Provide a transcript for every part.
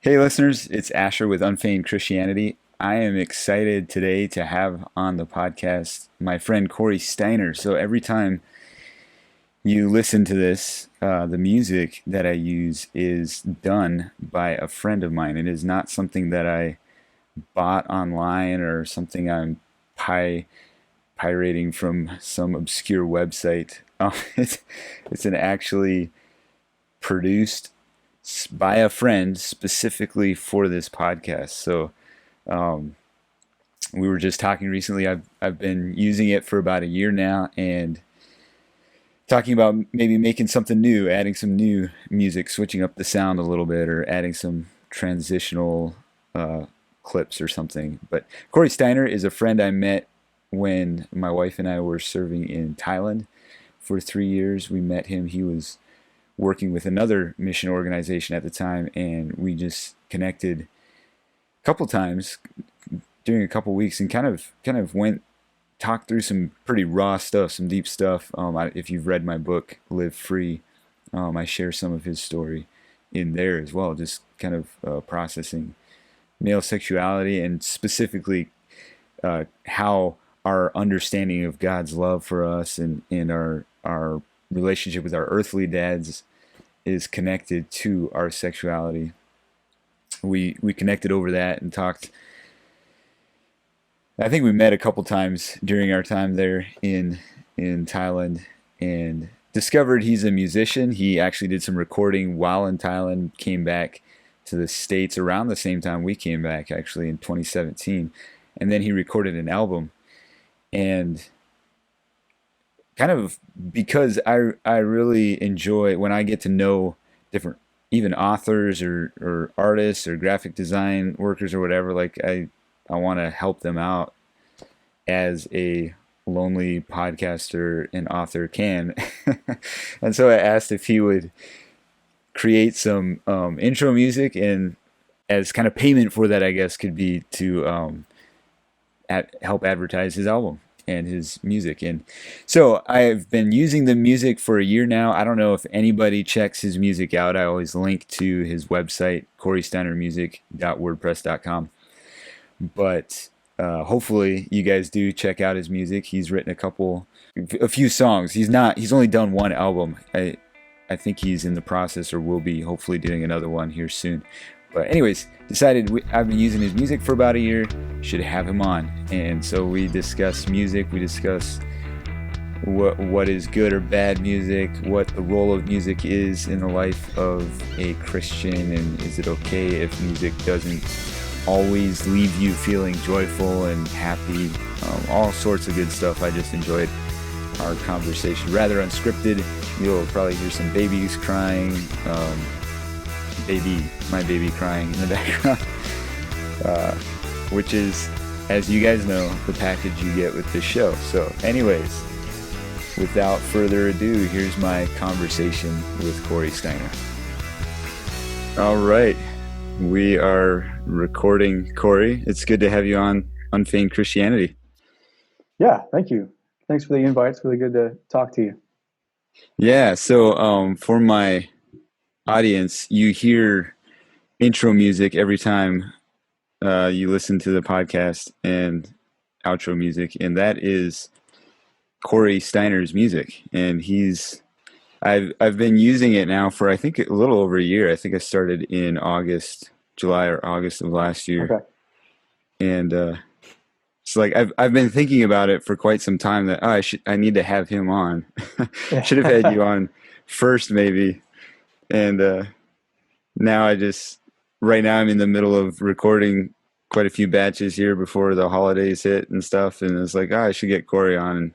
Hey, listeners, it's Asher with Unfeigned Christianity. I am excited today to have on the podcast my friend Corey Steiner. So every time you listen to this, the music that I use is done by a friend of mine. It is not something that I bought online or something I'm pirating from some obscure website. It's an actually produced by a friend specifically for this podcast. So um, we were just talking recently. I've been using it for about a year now, and talking about maybe making something new, adding some new music, switching up the sound a little bit, or adding some transitional uh, clips or something. But Corey Steiner is a friend I met when my wife and I were serving in Thailand for 3 years. We met him. He was working with another mission organization at the time, and we just connected a couple times during a couple weeks, and kind of went talked through some pretty raw stuff, some deep stuff. If you've read my book Live Free, I share some of his story in there as well, just kind of processing male sexuality, and specifically how our understanding of God's love for us and our relationship with our earthly dads is connected to our sexuality. We connected over that and talked. I think we met a couple times during our time there in Thailand, and discovered he's a musician. He actually did some recording while in Thailand, came back to the States around the same time we came back, actually in 2017, and then he recorded an album. And kind of because I really enjoy when I get to know different, even authors or artists or graphic design workers or whatever. Like I want to help them out as a lonely podcaster and author can. And so I asked if he would create some intro music, and as kind of payment for that, I guess, could be to help advertise his album and his music. And so I've been using the music for a year now. I don't know if anybody checks his music out. I always link to his website, corysteinermusic.wordpress.com. But hopefully you guys do check out his music. He's written a few songs. He's only done one album. I think he's in the process, or will be hopefully doing another one here soon. But anyways, I've been using his music for about a year. Should have him on, and so we discuss music. We discuss what is good or bad music, what the role of music is in the life of a Christian, and is it okay if music doesn't always leave you feeling joyful and happy. All sorts of good stuff. I just enjoyed our conversation. Rather unscripted. You'll probably hear some babies crying. My baby crying in the background, which is, as you guys know, the package you get with this show. So anyways, without further ado, here's my conversation with Corey Steiner. All right, we are recording. Corey, it's good to have you on Unfeigned Christianity. Yeah, thank you. Thanks for the invite. It's really good to talk to you. Yeah, so for my audience, you hear intro music every time you listen to the podcast, and outro music, and that is Corey Steiner's music. And I've been using it now for, I think, a little over a year. I think I started in July or August of last year, Okay. and it's like I've been thinking about it for quite some time that I need to have him on. Should have had you on first maybe, and now right now I'm in the middle of recording quite a few batches here before the holidays hit and stuff, and it's like, I should get Corey on,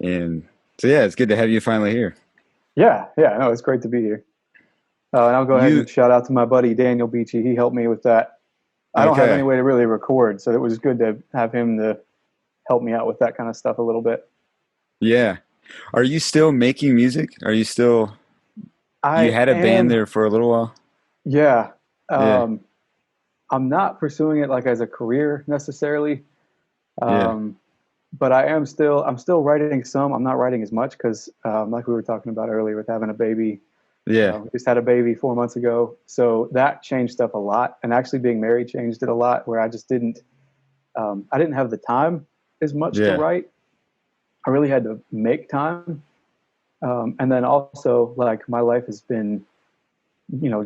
and so yeah, it's good to have you finally here. Yeah, no, it's great to be here. And I'll go ahead You and shout out to my buddy Daniel Beachy. He helped me with that. I don't have any okay? way to really record, so it was good to have him to help me out with that kind of stuff a little bit. Yeah. Are you still making music? You I had a band am, there for a little while? yeah. Yeah, Um, I'm not pursuing it like as a career necessarily, yeah, um, but I'm still writing some. I'm not writing as much because, like we were talking about earlier, with having a baby. Yeah. We just had a baby 4 months ago, so that changed stuff a lot. And actually, being married changed it a lot. Where I didn't have the time as much to Yeah. write. I really had to make time. And then also, like, my life has been,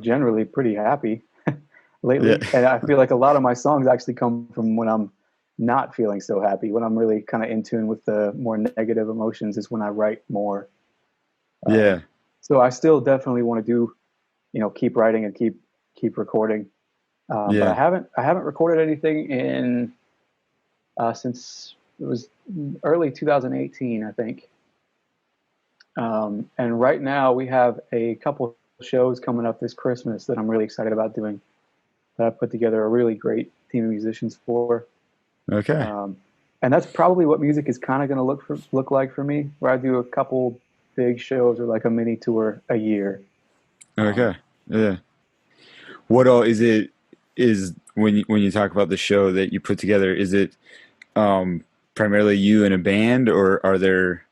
generally pretty happy Yeah. lately. And I feel like a lot of my songs actually come from when I'm not feeling so happy. When I'm really kind of in tune with the more negative emotions is when I write more. Yeah. So I still definitely want to do, keep writing and keep recording. But Yeah. I haven't recorded anything in since it was early 2018, I think. And right now we have a couple shows coming up this Christmas that I'm really excited about doing. That I put together a really great team of musicians for. Okay. Um, and that's probably what music is kind of going to look like for me, where I do a couple big shows or like a mini tour a year. Um, Okay. Yeah. What all is it? Is when you talk about the show that you put together, is it um, primarily you and a band, or are there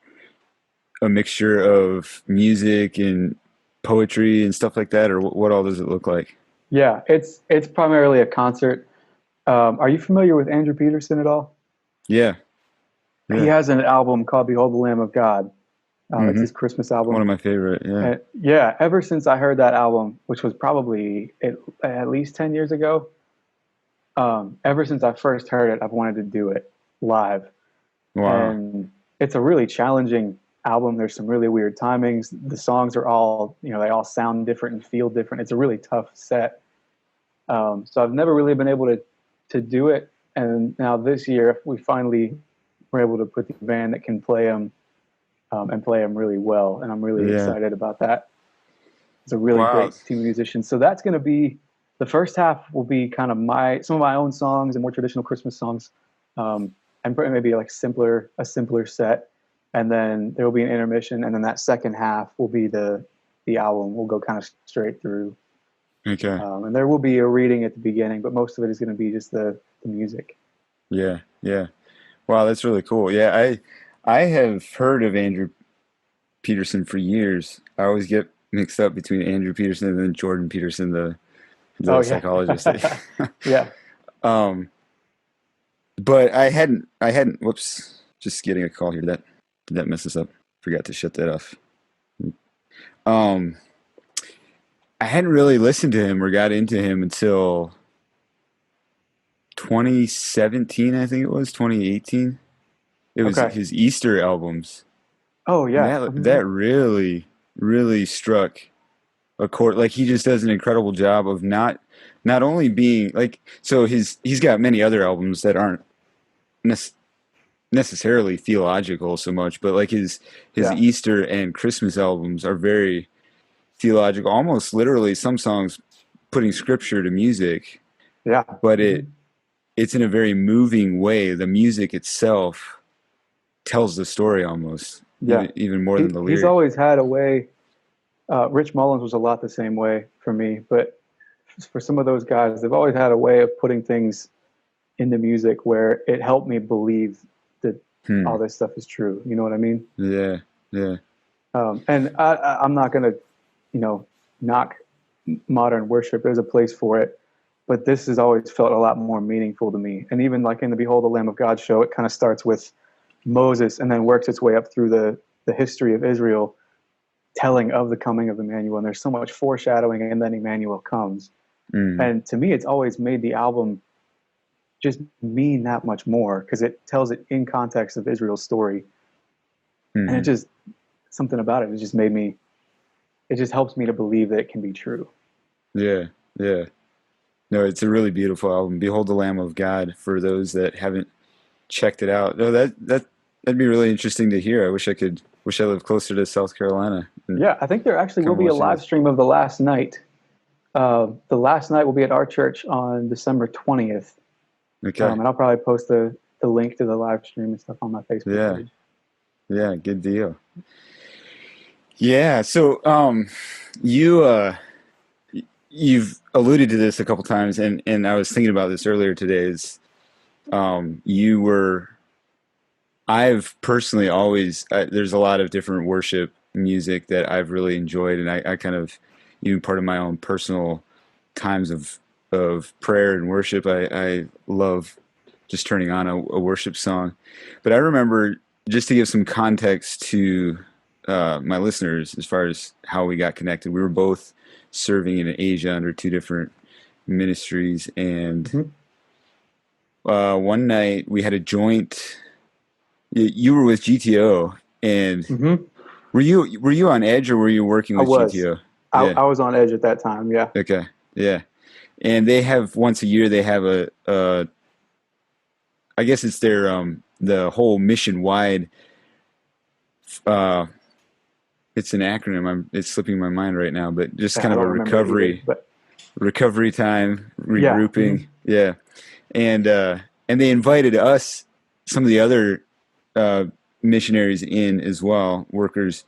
a mixture of music and poetry and stuff like that, or what all does it look like? yeah, it's primarily a concert. Are you familiar with Andrew Peterson at all? Yeah. He Yeah. has an album called "Behold the Lamb of God." It's Hmm. his Christmas One album. of my favorite. Yeah. And yeah, ever since I heard that album, which was probably at least 10 years ago, ever since I first heard it, I've wanted to do it live. Wow. And it's a really challenging album. There's some really weird timings. The songs are all, they all sound different and feel different. It's a really tough set. So I've never really been able to do it. And now this year, we finally were able to put the band that can play them and play them really well. And I'm really Yeah. excited about that. It's a really Wow. great team of musicians. So that's going to be the first half will be kind of some of my own songs and more traditional Christmas songs, and maybe like a simpler set. And then there will be an intermission, and then that second half will be the album. We'll go kind of straight through, Okay. and there will be a reading at the beginning, but most of it is going to be just the music. Yeah. Yeah. Wow, that's really cool. Yeah, I have heard of Andrew Peterson for years. I always get mixed up between Andrew Peterson and then Jordan Peterson, Oh the yeah, psychologist. yeah. um, but I hadn't. Whoops, just getting a call here. Did that mess us up? Forgot to shut that off. Um, I hadn't really listened to him or got into him until 2017. I think it was 2018. It was Okay. his Easter albums. Oh And yeah. that really struck a chord. Like he just does an incredible job of not only being like so he's got many other albums that aren't nec- necessarily theological so much, but like his Yeah. Easter and Christmas albums are very theological, almost literally some songs putting scripture to music, Yeah. but Mhm. it's in a very moving way. The music itself tells the story almost, Yeah. even more than the He's lyric. always had a way. Rich Mullins was a lot the same way for me, but for some of those guys, they've always had a way of putting things into music where it helped me believe that Hmm. all this stuff is true. You know what I mean? Yeah. Yeah. And I'm not going to, knock modern worship. There's a place for it, but this has always felt a lot more meaningful to me. And even like in the Behold the Lamb of God show, it kind of starts with Moses and then works its way up through the history of Israel, telling of the coming of Emmanuel. And there's so much foreshadowing, and then Emmanuel comes. Mm. And to me, it's always made the album just mean that much more because it tells it in context of Israel's story. And it Hmm. just, something about it, it just helps me to believe that it can be true. Yeah. Yeah. No, it's a really beautiful album. Behold the Lamb of God for those that haven't checked it out. No, that'd be really interesting to hear. Wish I lived closer to South Carolina and Yeah, I think there actually will come be a watch you live guys. stream of the last night. The last night will be at our church on December 20th. Okay. And I'll probably post the link to the live stream and stuff on my Facebook Yeah. page. Yeah, good deal. Yeah, so you you've alluded to this a couple times and I was thinking about this earlier today is you were I've personally always there's a lot of different worship music that I've really enjoyed, and I kind of, even part of my own personal times of prayer and worship, I love just turning on a worship song. But I remember, just to give some context to my listeners as far as how we got connected, we were both serving in Asia under two different ministries, and Hmm. one night we had a joint. You were with GTO, and Hmm. were you on Edge or were you working I with was. GTO? Yeah. I was on edge at that time. Yeah. Okay. Yeah. And they have, once a year they have a I guess it's their the whole mission wide uh it's an acronym. It's slipping my mind right now, but just Yeah, kind I of a don't remember it either. recovery But recovery time, yeah. Hmm. regrouping. Yeah. And and they invited us, some of the other uh missionaries in as well, workers,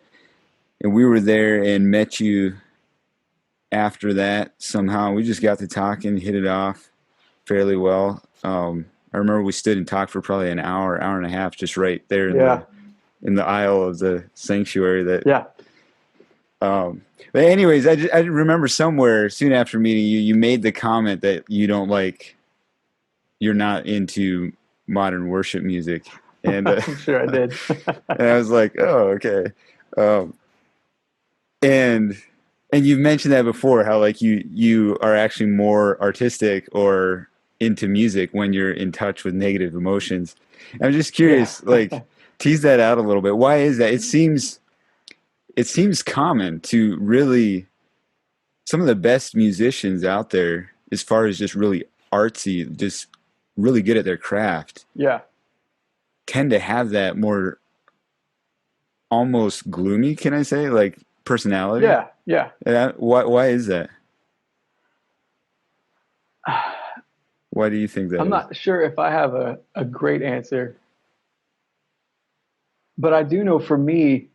and we were there and met you after that somehow. We just got to talking, hit it off fairly well. I remember we stood and talked for probably an hour, hour and a half, just right there Yeah. in the aisle of the sanctuary. That, Yeah. but anyways, I remember somewhere soon after meeting you, you made the comment that you don't like, you're not into modern worship music, and I'm sure I did. and I was like, oh, okay. Um, and you've mentioned that before, how like you are actually more artistic or into music when you're in touch with negative emotions. I'm just Yeah. curious, like, tease that out a little bit. Why is that? It seems common to really, some of the best musicians out there, as far as just really artsy, just really good at their craft, Yeah. tend to have that more almost gloomy, can I say, like, personality. Yeah. Yeah. Why is that? Why do you think that I'm is? not sure if I have a great answer, but I do know for me,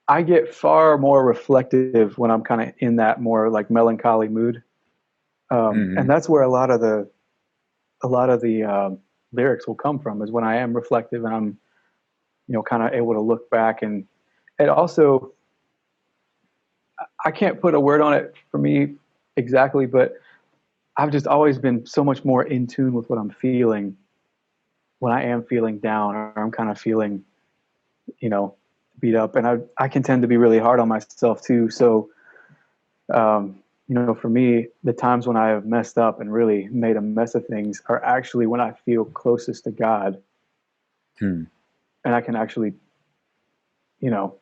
I get far more reflective when I'm kind of in that more like melancholy mood. And Hmm. that's where a lot of the lyrics will come from, is when I am reflective and I'm, kind of able to look back. And it also, I can't put a word on it for me exactly, but I've just always been so much more in tune with what I'm feeling when I am feeling down, or I'm kind of feeling, you know, beat up. And I can tend to be really hard on myself too. So, for me, the times when I have messed up and really made a mess of things are actually when I feel closest to God, Hmm. and I can actually,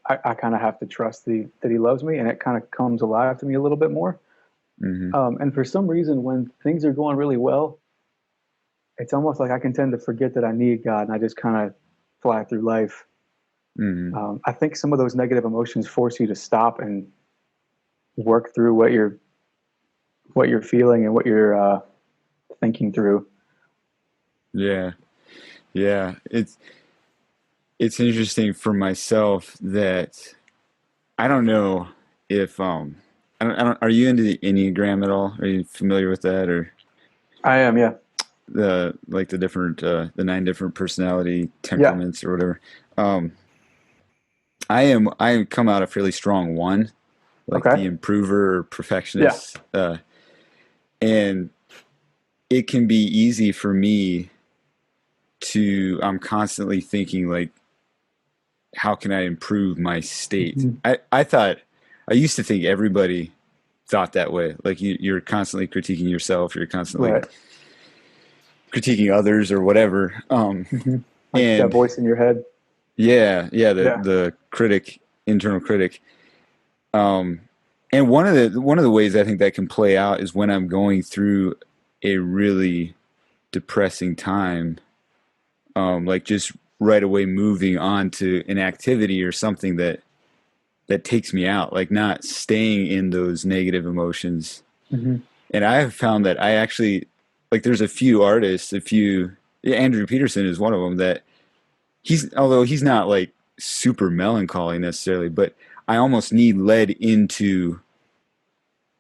I kind of have to trust that He loves me, and it kind of comes alive to me a little bit more. Hmm. And for some reason, when things are going really well, it's almost like I can tend to forget that I need God, and I just kind of fly through life. Hmm. I think some of those negative emotions force you to stop and work through what you're feeling and what you're thinking through. Yeah. Yeah. It's interesting for myself that I don't know if are you into the Enneagram at all? Are you familiar with that, or I am, yeah, the, like, the different the nine different personality yeah. temperaments or whatever? Um, I come out a fairly strong one, like Okay, the improver or yeah. perfectionist, and it can be easy for me to, I'm constantly thinking, like, how can I improve my state? Mhm. I thought, I used to think everybody thought that way. Like, you're constantly critiquing yourself, you're constantly Right. critiquing others or whatever. Hmm. Like that And voice in your head. yeah, yeah, Yeah. the critic, internal critic. Um, and one of the ways I think that can play out is when I'm going through a really depressing time, like, just right away moving on to an activity or something that takes me out, like, not staying in those negative emotions. Hmm. And I have found that I actually, like, there's a few artists, yeah, Andrew Peterson is one of them, that although he's not like super melancholy necessarily, but I almost need led into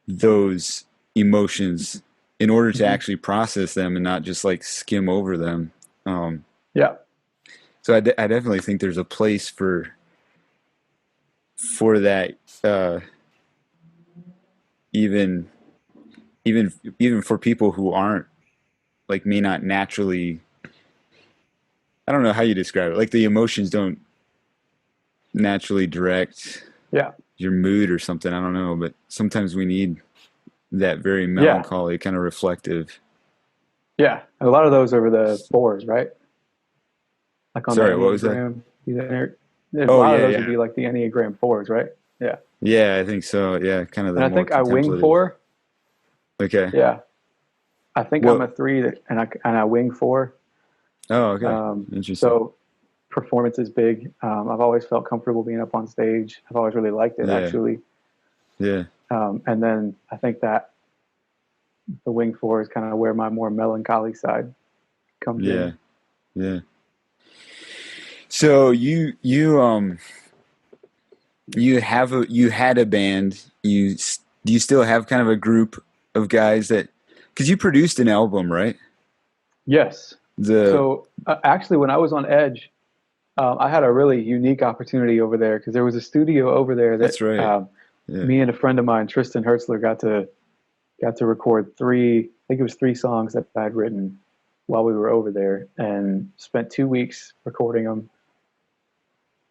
those emotions in order to Hmm. actually process them and not just like skim over them. Um, Yeah. so I definitely think there's a place for that, even even for people who aren't like may not naturally, I don't know how you describe it, like the emotions don't naturally direct Yeah. your mood or something, I don't know, but sometimes we need that very Yeah. melancholy kind of reflective. Yeah. And a lot of those are the fours, right? Like on the Sorry, what was that? Enneagram. A Oh lot of yeah, those would yeah, be like the Enneagram fours, right? Yeah. yeah, I think so, yeah, kind of the And I more think I wing contemplative. four. Okay. Yeah. I think I'm What? a three and I wing four. Oh, okay, interesting. So performance is big. I've always felt comfortable being up on stage. I've always really liked it, Yeah, actually. yeah, And then I think that the wing four is kind of where my more melancholy side comes yeah, in. yeah. So you had a band. Do you still have kind of a group of guys that, because you produced an album, right? Yes. The So actually, when I was on Edge, I had a really unique opportunity over there because there was a studio over there that That's right. Yeah. me and a friend of mine, Tristan Hertzler, got to record three. I think it was three songs that I had written while we were over there, and spent 2 weeks recording them,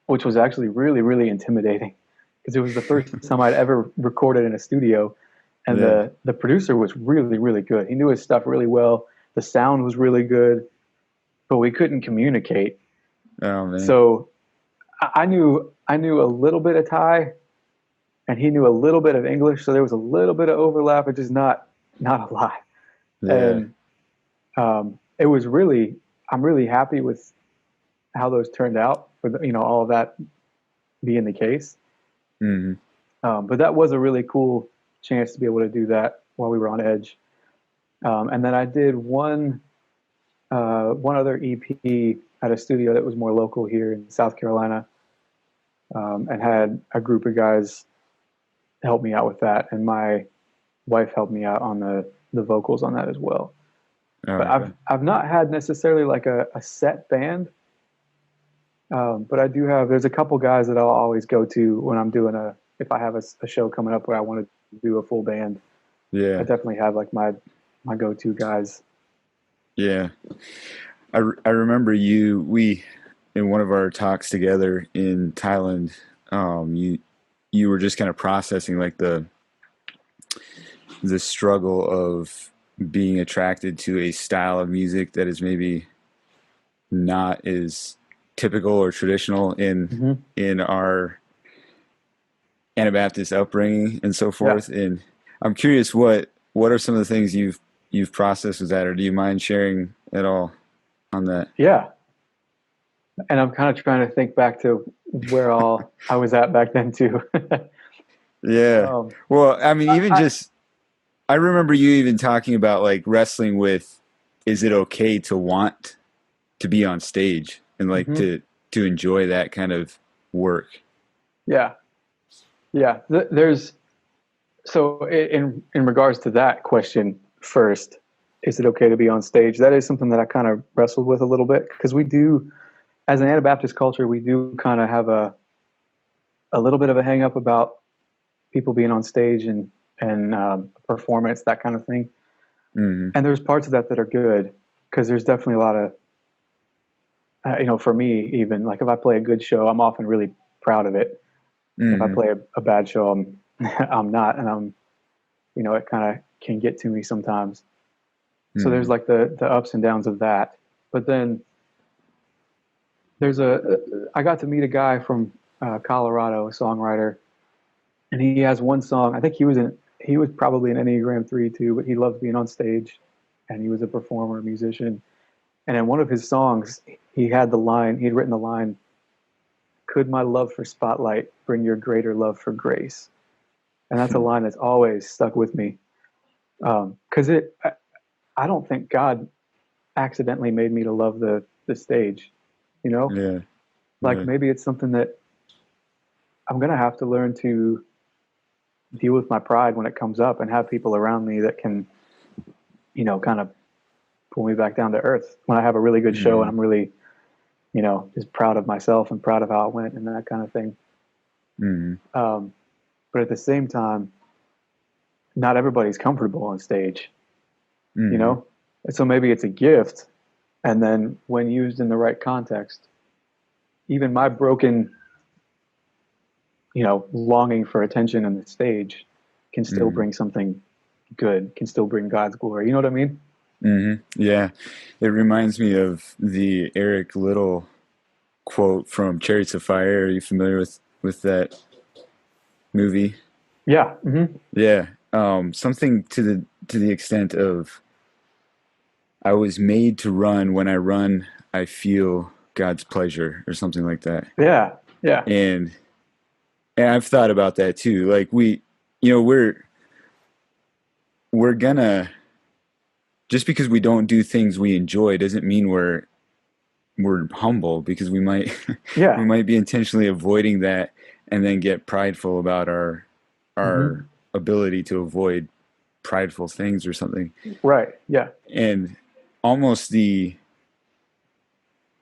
which was actually really really intimidating because it was the first time I'd ever recorded in a studio, and Yeah. the producer was really really good. He knew his stuff really well. The sound was really good, but we couldn't communicate. Oh man. So I knew a little bit of Thai, and he knew a little bit of English, so there was a little bit of overlap, but just not a lot. Yeah. And it was really, I'm really happy with how those turned out for all of that being the case. Hmm. But that was a really cool chance to be able to do that while we were on Edge. And then I did one other EP at a studio that was more local here in South Carolina, and had a group of guys help me out with that, and my wife helped me out on the vocals on that as well. Oh, But okay. I've not had necessarily like a set band, but I do have. There's a couple guys that I'll always go to when I'm doing if I have a show coming up where I want to do a full band. I Yeah. definitely have like my go-to guys. Yeah. I remember we in one of our talks together in Thailand, you were just kind of processing like the struggle of being attracted to a style of music that is maybe not as typical or traditional Hmm. in our Anabaptist upbringing and so Yeah, forth. And I'm curious, what are some of the things you've processed with that, or do you mind sharing at all on that? yeah. And I'm kind of trying to think back to where all I was at back then too. Yeah. um, Well, I mean, even I, just I remember you even talking about like wrestling with, is it okay to want to be on stage and like mhm. to enjoy that kind of work? Yeah, yeah. There's So in regards to that question first, is it okay to be on stage? That is something that I kind of wrestled with a little bit because we do, as an Anabaptist culture, we do kind of have a little bit of a hang up about people being on stage and performance, that kind of thing. Hmm. And there's parts of that that are good because there's definitely a lot of for me, even like if I play a good show, I'm often really proud of it. If I Hmm. play a bad show, I'm I'm not, and it kind of can get to me sometimes. So there's Hmm. like the ups and downs of that. But then I got to meet a guy from Colorado, a songwriter, and he has one song. I think he was probably an Enneagram 3 too, but he loves being on stage, and he was a performer, musician. And in one of his songs, he'd written the line, "Could my love for spotlight bring your greater love for grace?" And that's a line that's always stuck with me. Because I don't think God accidentally made me to love the stage. You know, Yeah. like Yeah. maybe it's something that I'm gonna have to learn to deal with my pride when it comes up, and have people around me that can, kind of pull me back down to earth when I have a really good show and Hmm. I'm really, just proud of myself and proud of how it went and that kind of thing. Mm-hmm. Um, but at the same time, not everybody's comfortable on stage, you Mm-hmm. know? And so maybe it's a gift. And then when used in the right context, even my broken, longing for attention on the stage can still Mm-hmm. bring something good, can still bring God's glory. You know what I mean? Mm-hmm. Yeah, it reminds me of the Eric Little quote from Chariots of Fire. Are you familiar with that movie? Yeah. Hmm. Yeah, something to the extent of I was made to run. When I run, I feel God's pleasure, or something like that. Yeah. Yeah. And and I've thought about that too. Like we're gonna just because we don't do things we enjoy doesn't mean we're humble, because we might we Yeah. might be intentionally avoiding that and then get prideful about our Hmm. ability to avoid prideful things or something. Right. Yeah. And almost the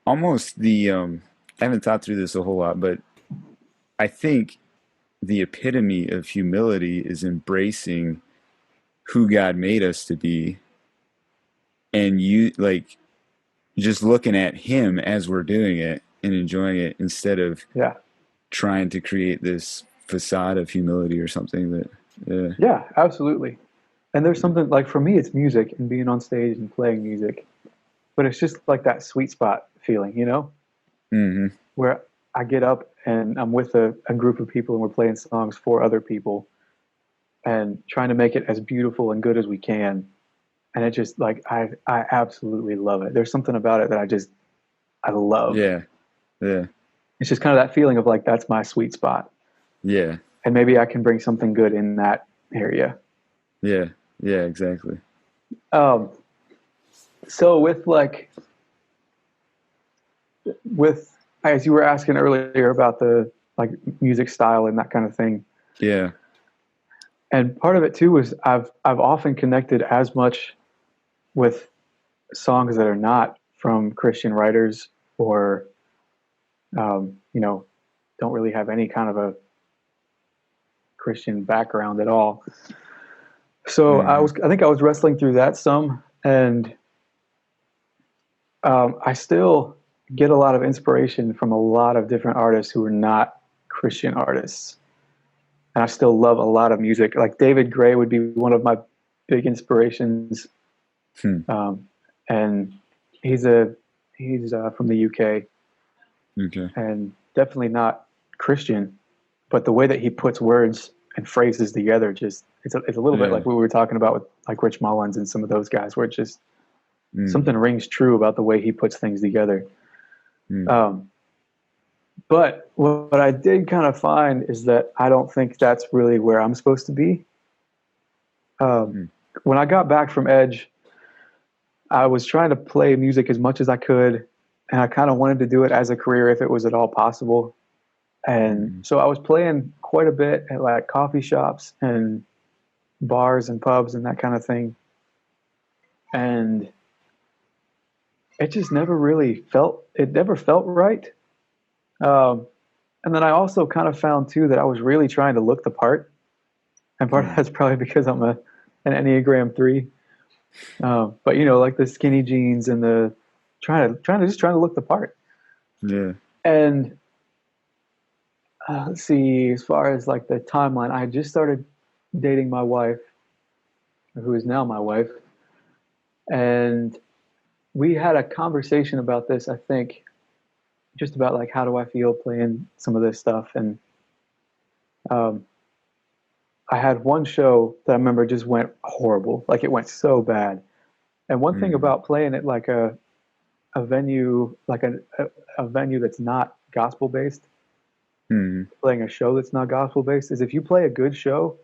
almost the I haven't thought through this a whole lot, but I think the epitome of humility is embracing who God made us to be, and you like just looking at him as we're doing it and enjoying it, instead of Yeah. trying to create this facade of humility or something that yeah. Yeah. Absolutely. And there's something like for me, it's music and being on stage and playing music, but it's just like that sweet spot feeling, Mm-hmm. where I get up and I'm with a group of people and we're playing songs for other people and trying to make it as beautiful and good as we can. And it just like I absolutely love it. There's something about it that I love. Yeah. Yeah. It's just kind of that feeling of like that's my sweet spot. Yeah. And maybe I can bring something good in that area. Yeah. Yeah, exactly. Um, so with as you were asking earlier about the like music style and that kind of thing, Yeah. and part of it too is I've often connected as much with songs that are not from Christian writers or don't really have any kind of a Christian background at all. So Mm-hmm. I think I was wrestling through that some, and I still get a lot of inspiration from a lot of different artists who are not Christian artists, and I still love a lot of music. Like David Gray would be one of my big inspirations, Hmm. and he's a he's from the UK Okay. and definitely not Christian, but the way that he puts words and phrases together just it's a little bit Yeah. like what we were talking about with like Rich Mullins and some of those guys, where it just Mm. something rings true about the way he puts things together. Mm. Um, but what I did kind of find is that I don't think that's really where I'm supposed to be. Um, Mm. when I got back from Edge, I was trying to play music as much as I could, and I kind of wanted to do it as a career if it was at all possible. And Mm. so I was playing quite a bit at like coffee shops and bars and pubs and that kind of thing. And it just never felt right. Um, and then I also kind of found too that I was really trying to look the part. And part of Mm. that's probably because I'm an Enneagram 3. But like the skinny jeans and the trying to look the part. Yeah. And let's see, as far as like the timeline, I had just started dating my wife, who is now my wife. And we had a conversation about this, I think, just about like how do I feel playing some of this stuff. And um, I had one show that I remember just went horrible, like it went so bad. And one thing Mm. about playing it like a venue, like a venue that's not gospel based, Mm. playing a show that's not gospel based, is if you play a good show,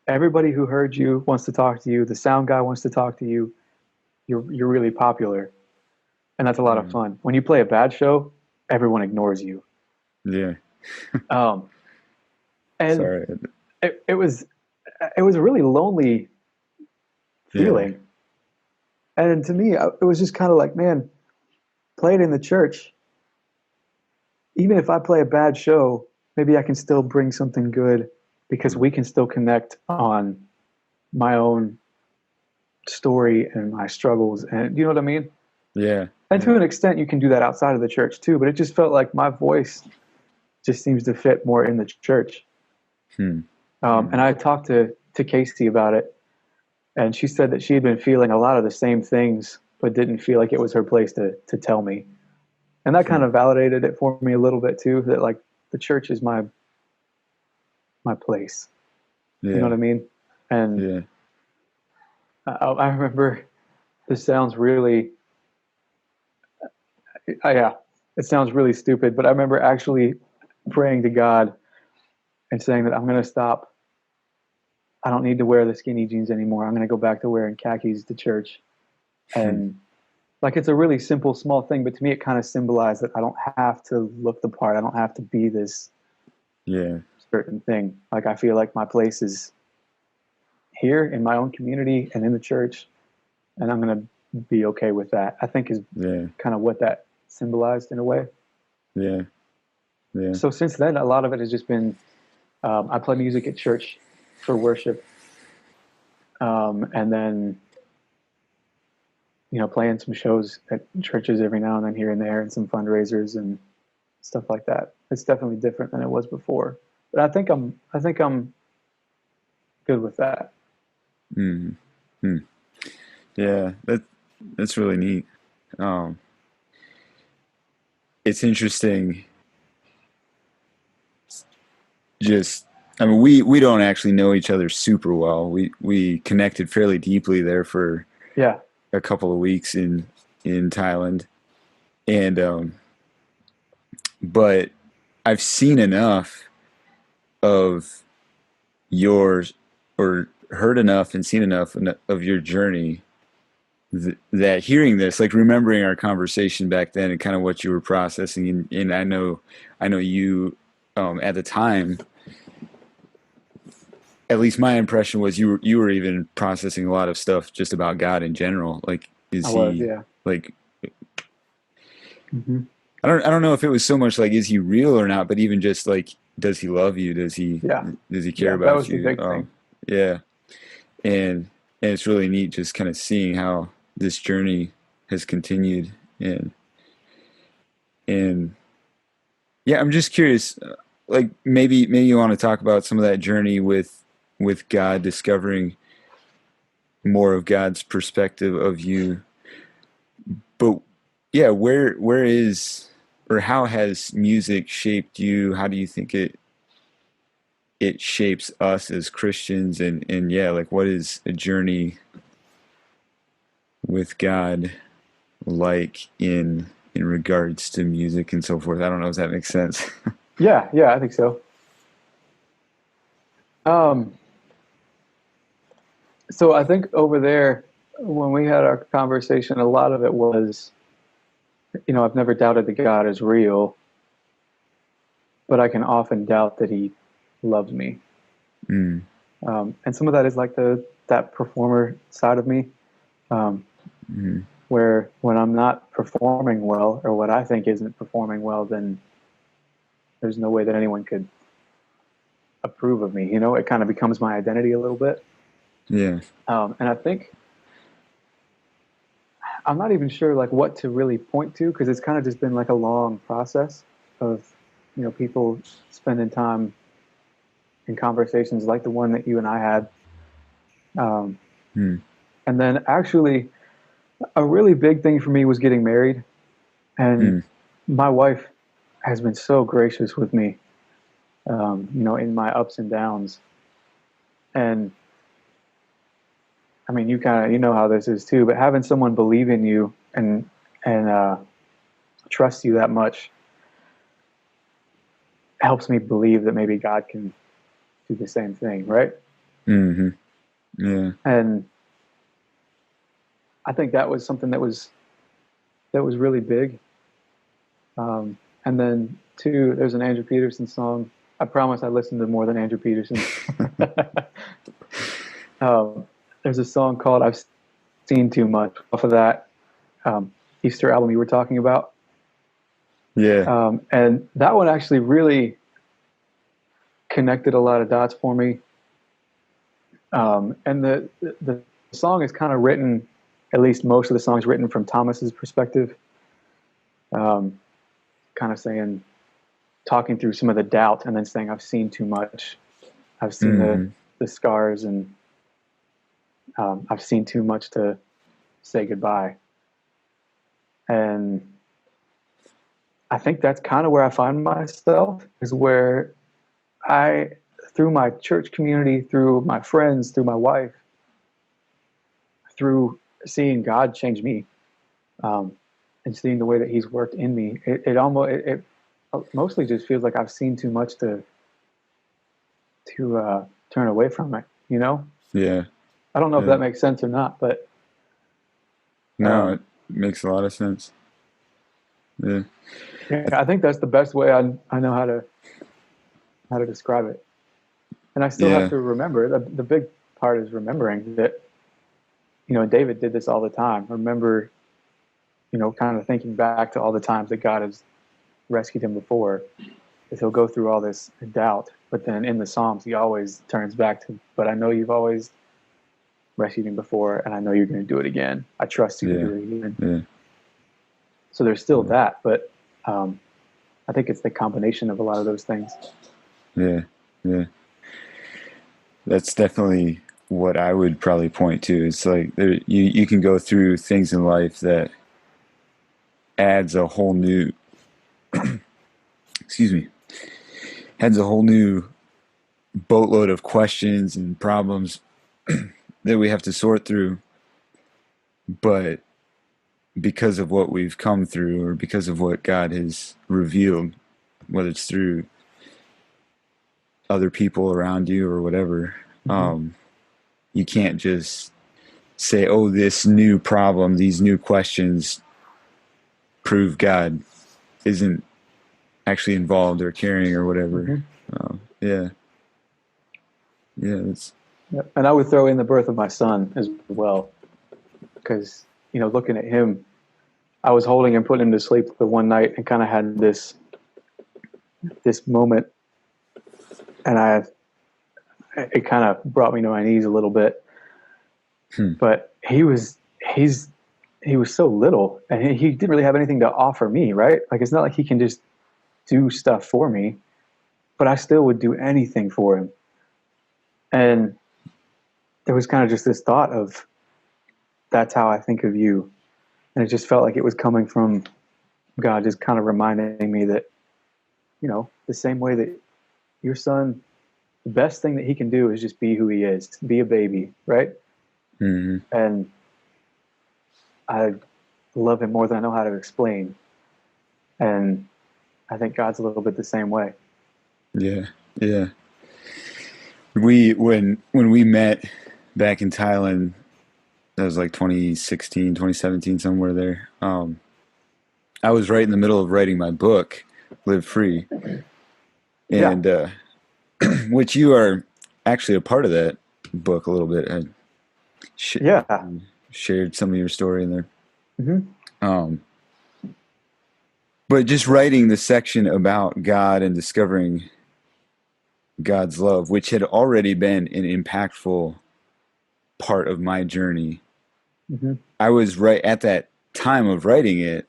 everybody who heard you wants to talk to you. The sound guy wants to talk to you. You're really popular, and that's a lot of Mm. fun. When you play a bad show, everyone ignores you. Yeah. Um, and Sorry. it was a really lonely Yeah. feeling. And to me, it was just kind of like, man, play it in the church. Even if I play a bad show, maybe I can still bring something good because we can still connect on my own story and my struggles. And you know what I mean? Yeah. And Yeah. to an extent, you can do that outside of the church too, but it just felt like my voice just seems to fit more in the church. Hmm. And I talked to Casey about it, and she said that she had been feeling a lot of the same things, but didn't feel like it was her place to tell me. And that Hmm. kind of validated it for me a little bit too, that like the church is my place. You know Yeah. what I mean? And Yeah. I remember this sounds really, yeah, it sounds really stupid, but I remember actually praying to God and saying that I'm going to stop. I don't need to wear the skinny jeans anymore. I'm going to go back to wearing khakis to church. Hmm. And like, it's a really simple, small thing, but to me, it kind of symbolized that I don't have to look the part. I don't have to be this Yeah. certain thing. Like, I feel like my place is here in my own community and in the church, and I'm going to be okay with that. I think is Yeah. kind of what that symbolized in a way. Yeah. Yeah. So since then, a lot of it has just been I play music at church for worship, and then playing some shows at churches every now and then here and there, and some fundraisers and stuff like that. It's definitely different than it was before, but I think I'm good with that. Hmm. Hmm. Yeah. That's really neat. Um, it's interesting. Just, I mean, we don't actually know each other super well. We connected fairly deeply there for Yeah, a couple of weeks in Thailand, and but I've seen enough of yours, or heard enough and seen enough of your journey, that hearing this, like remembering our conversation back then and kind of what you were processing, and I know you, at the time, at least my impression was you were even processing a lot of stuff just about God in general. Like, I is was. he, Yeah. like, Hmm. I don't know if it was so much like, is he real or not, but even just like, does he love you? Yeah. Does he care Yeah. That about was the you? big thing. Yeah. And it's really neat just kind of seeing how this journey has continued. And yeah, I'm just curious, like, maybe you want to talk about some of that journey with God, discovering more of God's perspective of you. But yeah, where is, or how has music shaped you? How do you think it shapes us as Christians? And yeah, like, what is a journey with God like in regards to music and so forth? I don't know if that makes sense. Yeah. Yeah. I think so. Um, so I think over there, when we had our conversation, a lot of it was, I've never doubted that God is real, but I can often doubt that He loves me. Mm, And some of that is like that performer side of me, um, mm, where when I'm not performing well, or what I think isn't performing well, then there's no way that anyone could approve of me. It kind of becomes my identity a little bit. yeah. And I think I'm not even sure like what to really point to, because it's kind of just been like a long process of people spending time in conversations like the one that you and I had. Um, Mm, and then actually, a really big thing for me was getting married. And mm, my wife has been so gracious with me, in my ups and downs. And I mean, you kind of how this is too, but having someone believe in you and trust you that much helps me believe that maybe God can do the same thing, right? mm-hmm. Yeah. And I think that was something that was really big. And then two, there's an Andrew Peterson song. I promise I listened to more than Andrew Peterson. um, there's a song called "I've Seen Too Much" off of that Easter album you were talking about, Yeah. and that one actually really connected a lot of dots for me. And the song is kind of written, at least most of the song is written from Thomas's perspective. Kind of saying, talking through some of the doubt, and then saying, "I've seen too much. I've seen the scars, and I've seen too much to say goodbye." And I think that's kind of where I find myself, is where I, through my church community, through my friends, through my wife, through seeing God change me, and seeing the way that He's worked in me, it mostly just feels like I've seen too much to turn away from it. You know? Yeah. I don't know if that makes sense or not, but no, it makes a lot of sense. Yeah. Yeah, I think that's the best way I know how to describe it. And I still have to remember, the big part is remembering that, and David did this all the time. Remember, kind of thinking back to all the times that God has rescued him before, is he'll go through all this doubt, but then in the Psalms, he always turns back to, "But I know you've always rescued me before, and I know you're going to do it again. I trust you to do it again." Yeah. So there's still that, but I think it's the combination of a lot of those things. Yeah, yeah. That's definitely what I would probably point to. It's like you can go through things in life that adds a whole new excuse me, adds a whole new boatload of questions and problems that we have to sort through. But because of what we've come through, or because of what God has revealed, whether it's through other people around you or whatever, you can't just say, "Oh, this new problem, these new questions prove God isn't actually involved or caring or whatever." Yeah. It's, and I would throw in the birth of my son as well, because looking at him, I was holding him, putting him to sleep the one night, and kind of had this moment, and it kind of brought me to my knees a little bit. But he's so little, and he didn't really have anything to offer me, right? Like, it's not like he can just do stuff for me, but I still would do anything for him. And there was kind of just this thought of, that's how I think of you. And it just felt like it was coming from God, just kind of reminding me that, the same way that your son, the best thing that he can do is just be who he is, be a baby, right? And I love him more than I know how to explain. And I think God's a little bit the same way. Yeah. When we met back in Thailand, that was like 2016, 2017, somewhere there. I was right in the middle of writing my book, Live Free, and which you are actually a part of that book a little bit. I shared some of your story in there. But just writing the section about God and discovering God's love, which had already been an impactful part of my journey. I was right at that time of writing it.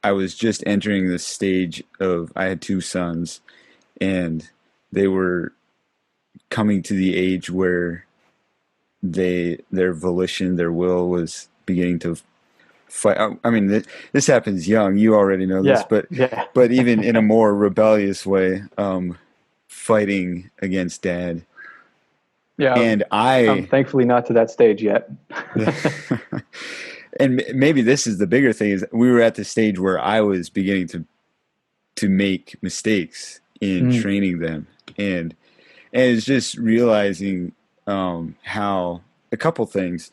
I was just entering the stage of, I had two sons, and they were coming to the age where their volition, their will was beginning to fight. I mean, this happens young. You already know this, but even in a more rebellious way, fighting against Dad. Yeah, and I'm thankfully not to that stage yet. And maybe this is the bigger thing, is we were at the stage where I was beginning to make mistakes in training them, and it's just realizing how a couple things.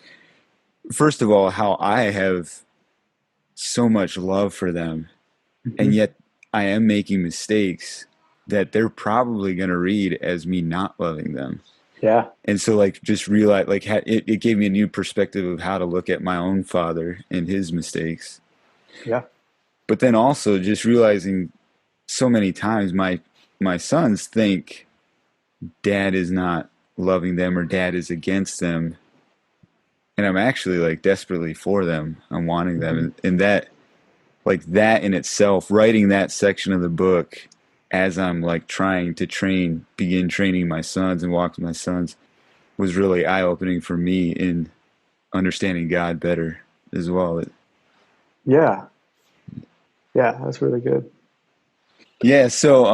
First of all, how I have so much love for them, and yet I am making mistakes that they're probably going to read as me not loving them. Yeah. And so, just realize, it gave me a new perspective of how to look at my own father and his mistakes. Yeah. But then also just realizing so many times my sons think dad is not loving them or dad is against them, and I'm actually like desperately for them. I'm wanting them, Hmm. and that like that in itself, writing that section of the book as I'm like trying to begin training my sons and walk with my sons was really eye opening for me in understanding God better as well. Yeah, yeah, that's really good. Yeah. So,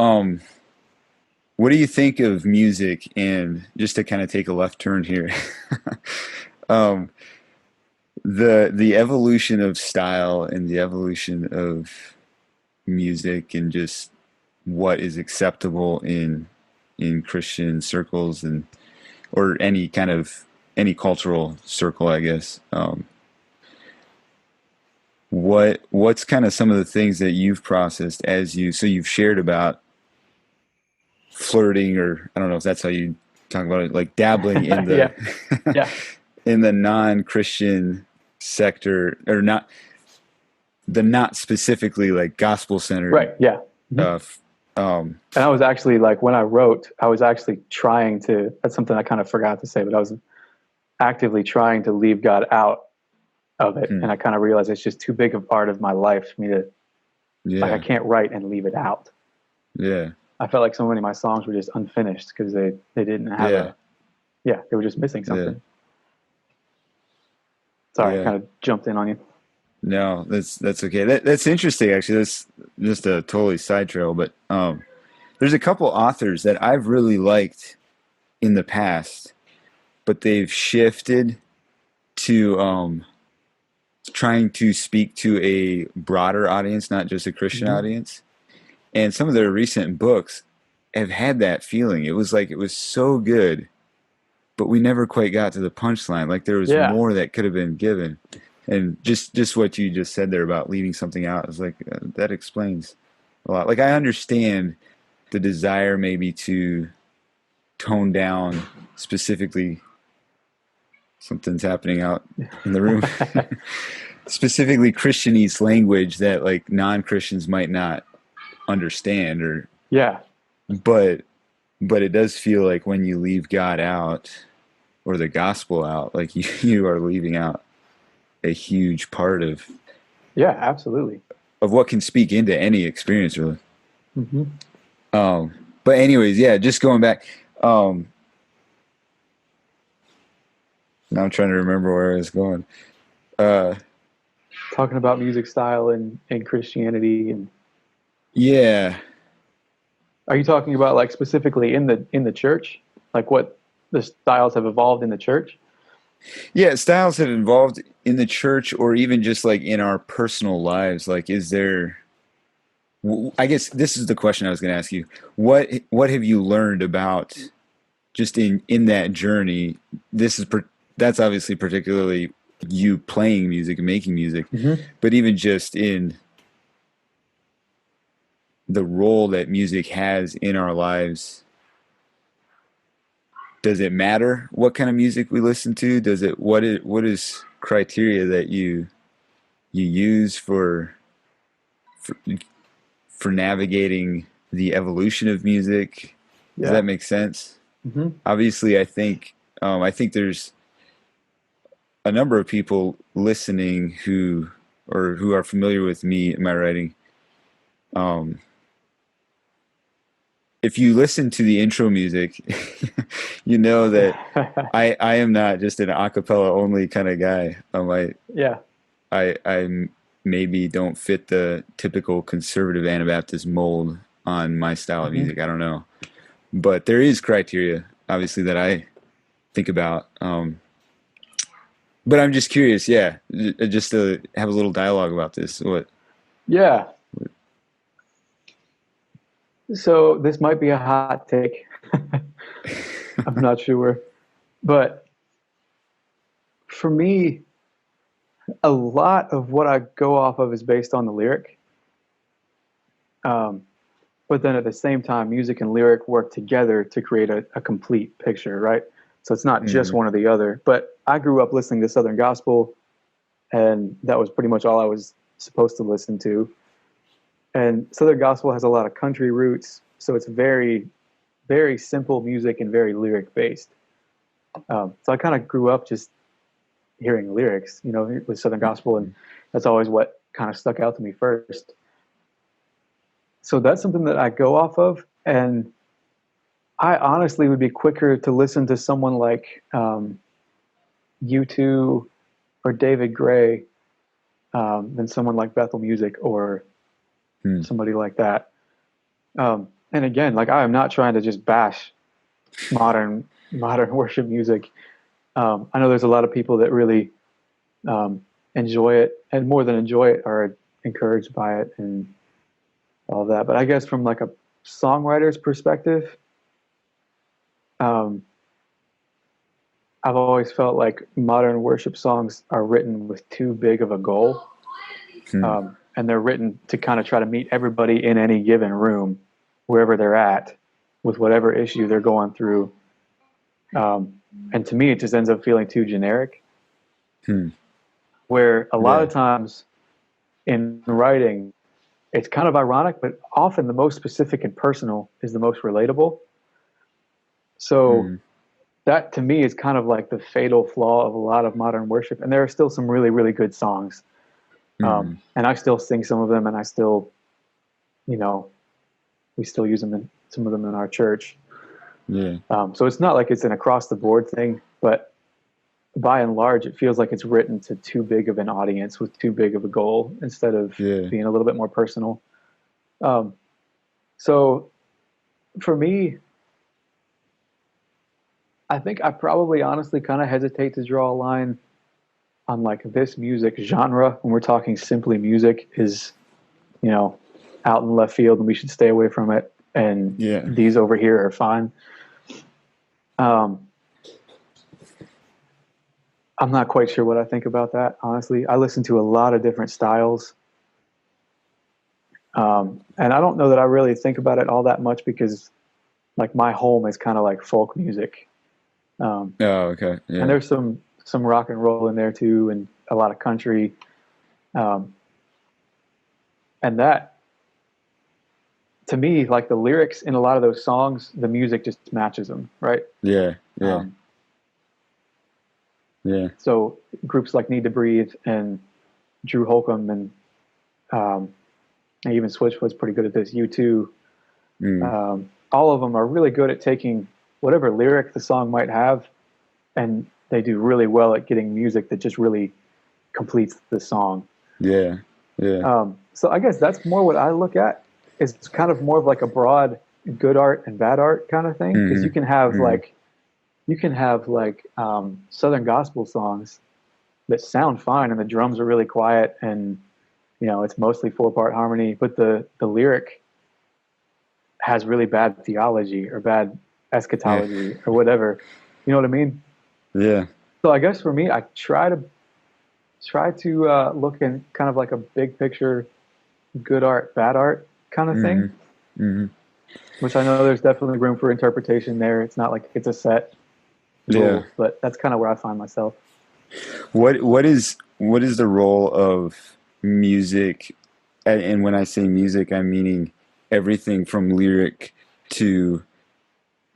what do you think of music? And just to kind of take a left turn here, um, the evolution of style and the evolution of music and just what is acceptable in Christian circles and or any kind of any cultural circle, I guess. What's kind of some of the things that you've processed as you've shared about flirting, or I don't know if that's how you talk about it, like dabbling in the Yeah, yeah, in the non-Christian sector, or not specifically like gospel right, centered yeah. Mhm. uh um And I was actually like, when I wrote, I was actually trying to, that's something I kind of forgot to say, but I was actively trying to leave God out of it. hmm, And I kind of realized it's just too big a part of my life for me to, like, I yeah, can't write and leave it out. yeah, I felt like so many of my songs were just unfinished because they didn't have yeah, a, yeah, they were just missing yeah, something. Sorry, I yeah. kind of jumped in on you. No, that's okay. That's interesting actually. That's just a totally side trail, but there's a couple authors that I've really liked in the past, but they've shifted to trying to speak to a broader audience, not just a Christian Hmm. audience. And some of their recent books have had that feeling. It was like it was so good, but we never quite got to the punchline. Like there was Yeah, more that could have been given. And just what you just said there about leaving something out is like that explains a lot. Like I understand the desire maybe to tone down specifically something's happening out in the room. Specifically Christianese language that like non-Christians might not understand, or yeah, but but it does feel like when you leave God out or the gospel out, like you are leaving out a huge part yeah, absolutely. of what can speak into any experience really. Hmm. But anyways, yeah, just going back. Um, Now I'm trying to remember where I was going. Uh, Talking about music style and Christianity, and yeah, are you talking about like specifically in the church, like what the styles have evolved in the church? yeah, styles have involved in the church or even just like in our personal lives. Like, is there? I guess this is the question I was going to ask you. What have you learned about just in that journey? This is that's obviously particularly you playing music and making music, Hmm. but even just in the role that music has in our lives, does it matter what kind of music we listen to? Does it what is criteria that you use for, for navigating the evolution of music? Does Yeah. that make sense? Hmm. Obviously, I think there's a number of people listening who are familiar with me and my writing. Um, if you listen to the intro music, you know that I am not just an acapella only kind of guy. Yeah. I maybe don't fit the typical conservative Anabaptist mold on my style of Hmm. music. I don't know, but there is criteria obviously that I think about. But I'm just curious, yeah, just to have a little dialogue about this. What? Yeah. So this might be a hot take. I'm not sure, but for me, a lot of what I go off of is based on the lyric. Um, but then at the same time, music and lyric work together to create a complete picture, right? So it's not just Hmm. one or the other. But I grew up listening to Southern gospel, and that was pretty much all I was supposed to listen to. And Southern gospel has a lot of country roots, so it's very very simple music and very lyric based. So I kind of grew up just hearing lyrics, with Southern gospel, and that's always what kind of stuck out to me first. So that's something that I go off of, and I honestly would be quicker to listen to someone like U2 or David Gray than someone like Bethel Music or somebody like that. And again, like I am not trying to just bash modern worship music. I know there's a lot of people that really enjoy it, and more than enjoy it, are encouraged by it and all that. But I guess from like a songwriter's perspective, I've always felt like modern worship songs are written with too big of a goal, and they're written to kind of try to meet everybody in any given room, wherever they're at, with whatever issue they're going through. And to me, it just ends up feeling too generic. Where a lot of times in writing, it's kind of ironic, but often the most specific and personal is the most relatable. So that to me is kind of like the fatal flaw of a lot of modern worship. And there are still some really, really good songs. And I still sing some of them, and I still, we still use them some of them in our church. Yeah. So it's not like it's an across the board thing, but by and large, it feels like it's written to too big of an audience with too big of a goal instead of being a little bit more personal. So for me, I think I probably honestly kind of hesitate to draw a line on like this music genre when we're talking simply music is, out in left field and we should stay away from it. And these over here are fine. I'm not quite sure what I think about that, honestly. I listen to a lot of different styles. And I don't know that I really think about it all that much because like my home is kind of like folk music. Okay. Yeah. And there's some rock and roll in there too, and a lot of country. And that, to me, like the lyrics in a lot of those songs, the music just matches them, right? Yeah. So groups like Need to Breathe and Drew Holcomb and even Switch was pretty good at this. U2, all of them are really good at taking whatever lyric the song might have, and they do really well at getting music that just really completes the song. Yeah. So I guess that's more what I look at. It's kind of more of like a broad good art and bad art kind of thing, because you can have Southern gospel songs that sound fine and the drums are really quiet and it's mostly 4-part harmony, but the lyric has really bad theology or bad eschatology or whatever. You know what I mean? Yeah. So I guess for me, I try to look in kind of like a big picture, good art, bad art kind of thing, which I know there's definitely room for interpretation there. It's not like it's a set rule, but that's kind of where I find myself. What is the role of music? And when I say music, I'm meaning everything from lyric to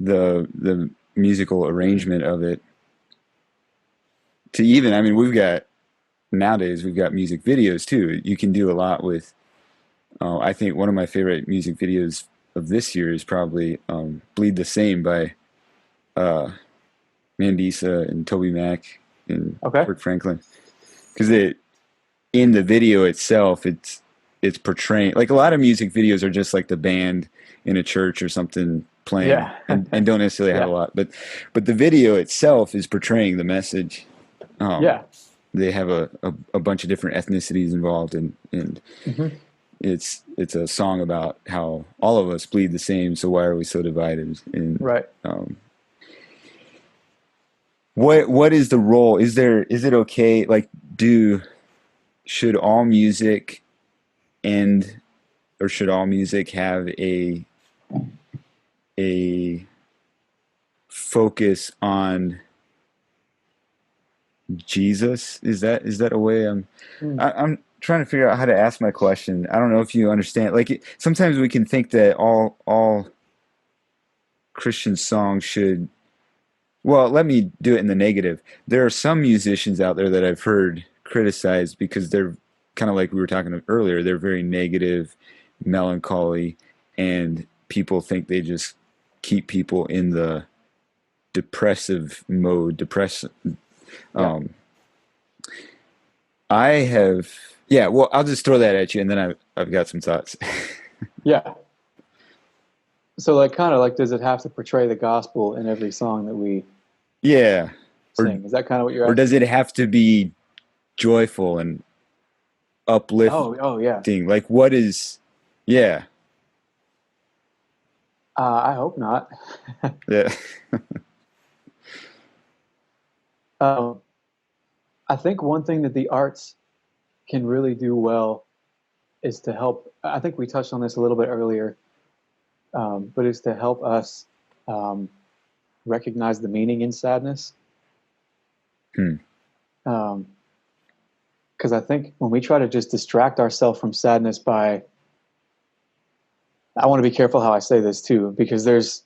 the musical arrangement of it. To even, I mean, nowadays we've got music videos too. You can do a lot with. I think one of my favorite music videos of this year is probably "Bleed the Same" by Mandisa and Toby Mac and Kirk Franklin, because in the video itself, it's portraying, like a lot of music videos are just like the band in a church or something playing and don't necessarily have a lot, but the video itself is portraying the message. They have a bunch of different ethnicities involved, and it's a song about how all of us bleed the same, so why are we so divided? And what is the role? Is it okay? Like, should all music end, or should all music have a focus on Jesus? Is that a way? I'm trying to figure out how to ask my question. I don't know if you understand. Like sometimes we can think that all Christian songs should, well, let me do it in the negative. There are some musicians out there that I've heard criticized because they're kind of like we were talking earlier, they're very negative, melancholy, and people think they just keep people in the depressive mode, Yeah. um I have, yeah, well, I'll just throw that at you and then I've got some thoughts. Yeah. So like kind of like does it have to portray the gospel in every song that we Yeah. Or sing? Is that kind of what you're or does asking? it have to be joyful and uplifting? Oh yeah. Like what is, yeah. I hope not. Yeah. Um, I think one thing that the arts can really do well is to help. I think we touched on this a little bit earlier, but is to help us um, recognize the meaning in sadness. Hmm. Because I think when we try to just distract ourselves from sadness by, I want to be careful how I say this too, because there's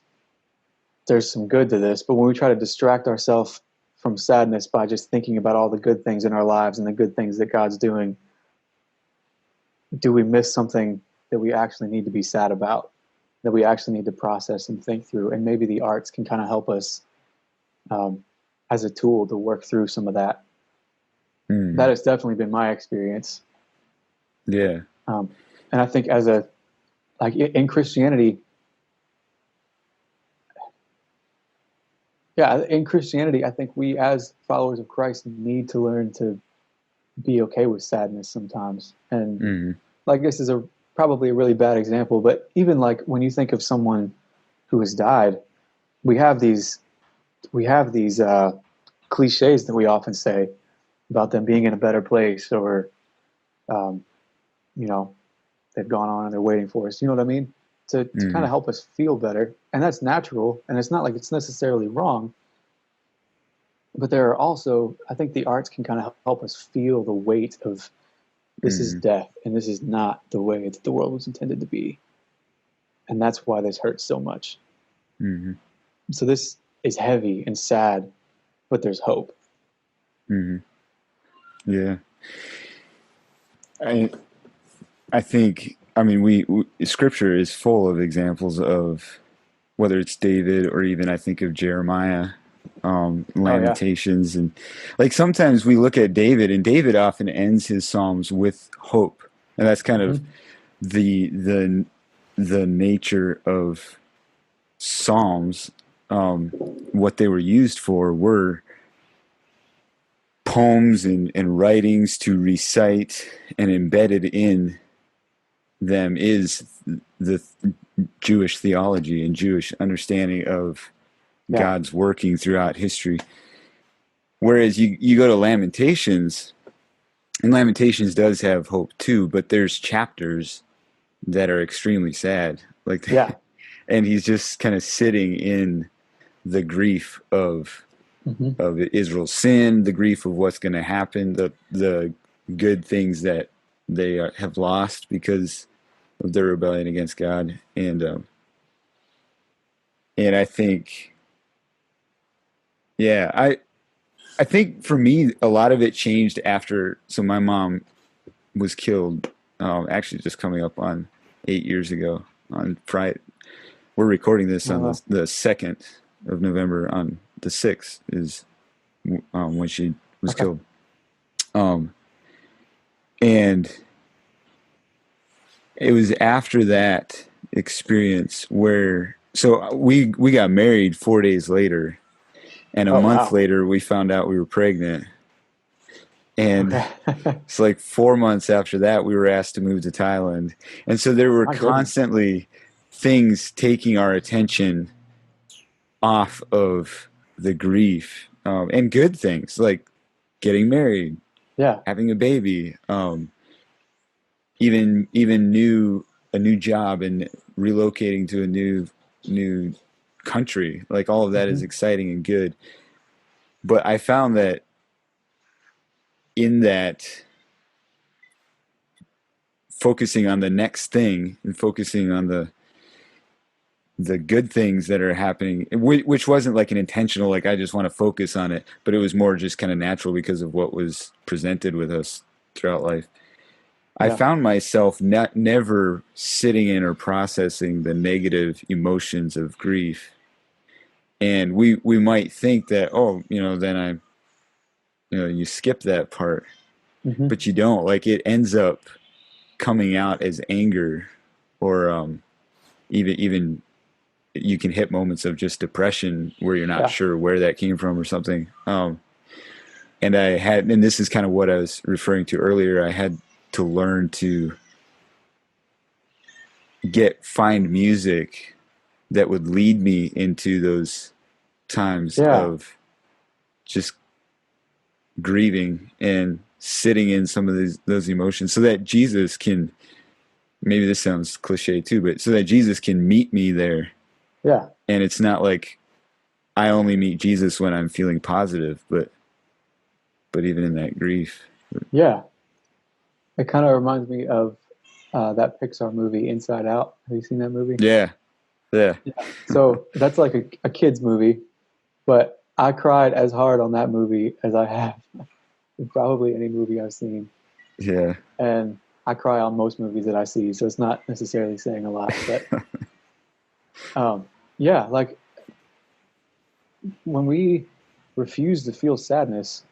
some good to this, but when we try to distract ourselves from sadness by just thinking about all the good things in our lives and the good things that God's doing, do we miss something that we actually need to be sad about, that we actually need to process and think through? And maybe the arts can kind of help us um, as a tool to work through some of that. That Hmm. has definitely been my experience. Yeah. Um, and I think as a, like in Christianity, yeah, in Christianity, I think we as followers of Christ need to learn to be okay with sadness sometimes. And Hmm. like this is a probably a really bad example, but even like when you think of someone who has died, we have these cliches that we often say about them being in a better place, or um, you know, they've gone on and they're waiting for us. You know what I mean? To kind of Hmm. help us feel better, and that's natural, and it's not like it's necessarily wrong. But there are also, I think, the arts can kind of help us feel the weight of this is Hmm. death, and this is not the way that the world was intended to be, and that's why this hurts so much. Hmm. So this is heavy and sad, but there's hope. Hmm. Yeah. I I think, I mean, scripture is full of examples of whether it's David or even I think of Jeremiah, Oh yeah. Lamentations, and like sometimes we look at David, and David often ends his psalms with hope, and that's kind of Mm-hmm. the the the nature of psalms. What they were used for were poems and writings to recite, and embedded in them is the Jewish theology and Jewish understanding of Yeah. God's working throughout history. Whereas you go to Lamentations, and Lamentations does have hope too, but there's chapters that are extremely sad. Like, Yeah. and he's just kind of sitting in the grief Mm-hmm. of Israel's sin, the grief of what's going to happen, the good things that they have lost because of their rebellion against God, and I think, yeah, I think for me, a lot of it changed after. So my mom was killed, actually just coming up on 8 years ago on Friday. We're recording this on Uh, the 2nd of November. On the 6th is when she was okay. killed. Um, and it was after that experience where, so we got married 4 days later, and a Oh month wow. later we found out we were pregnant. And Okay. it's like 4 months after that, we were asked to move to Thailand. And so there were My goodness. constantly things taking our attention off of the grief, and good things like getting married, Yeah. having a baby, even a new job and relocating to a new country. Like all of that is Mm-hmm. exciting and good. But I found that in that focusing on the next thing and focusing on the good things that are happening, which wasn't like an intentional, like I just want to focus on it, but it was more just kind of natural because of what was presented with us throughout life. I Yeah. found myself never sitting in or processing the negative emotions of grief. And we might think that, oh, then you skip that part, Hmm. but you don't. Like it ends up coming out as anger, or even you can hit moments of just depression where you're not Yeah. sure where that came from or something. And this is kind of what I was referring to earlier. I had to learn to find music that would lead me into those times Yeah. of just grieving and sitting in some of those emotions, so that Jesus can, maybe this sounds cliche too, but so that Jesus can meet me there. Yeah. And it's not like I only meet Jesus when I'm feeling positive, but even in that grief. Yeah. It kind of reminds me of that Pixar movie, Inside Out. Have you seen that movie? Yeah, yeah, Yeah. So that's like a kid's movie, but I cried as hard on that movie as I have in probably any movie I've seen. yeah, And I cry on most movies that I see, so it's not necessarily saying a lot. But um, yeah, like when we refuse to feel sadness,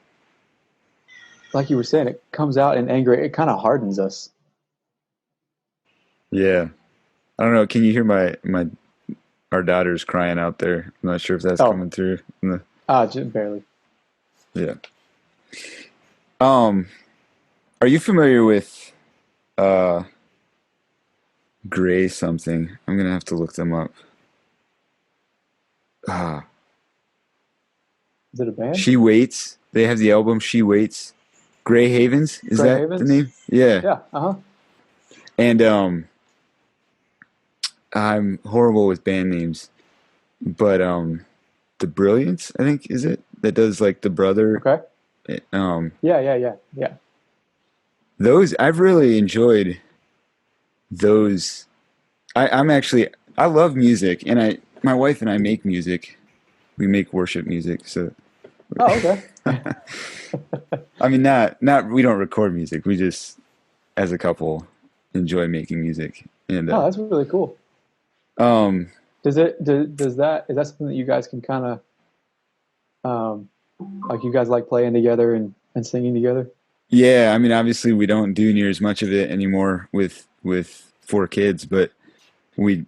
like you were saying, it comes out in anger. It kind of hardens us. yeah. I don't know. Can you hear my our daughter's crying out there? I'm not sure if that's Oh, coming through. just barely. Yeah. Um, are you familiar with uh Gray something? I'm gonna have to look them up. Ah, Is it a band? She Waits. They have the album She Waits. Gray Havens, is Gray that the Havens? name? Yeah. Yeah. Uh huh. And I'm horrible with band names, but The Brilliance, I think, is it? That does like the brother. Okay. Um, Yeah. Yeah. Yeah. Yeah. those I've really enjoyed those. I'm actually I love music, and my wife and I make music. We make worship music, so Oh, okay. I mean, not we don't record music. We just, as a couple, enjoy making music. And Oh, that's really cool. um, Does that is that something that you guys can kind of um like you guys like playing together and singing together? yeah, I mean, obviously, we don't do near as much of it anymore with four kids, but we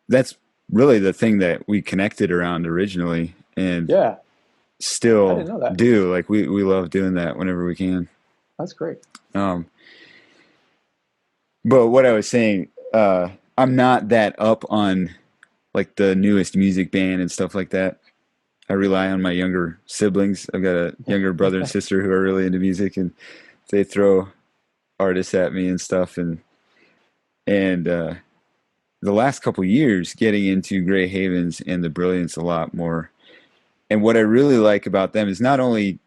that's really the thing that we connected around originally, and Yeah, I still didn't know that. do. Like we love doing that whenever we can. That's great. Um, but what I was saying, I'm not that up on like the newest music band and stuff like that. I rely on my younger siblings. I've got a younger brother and sister who are really into music, and they throw artists at me and stuff. And the last couple years, getting into Gray Havens and the Brilliance a lot more. And what I really like about them is not only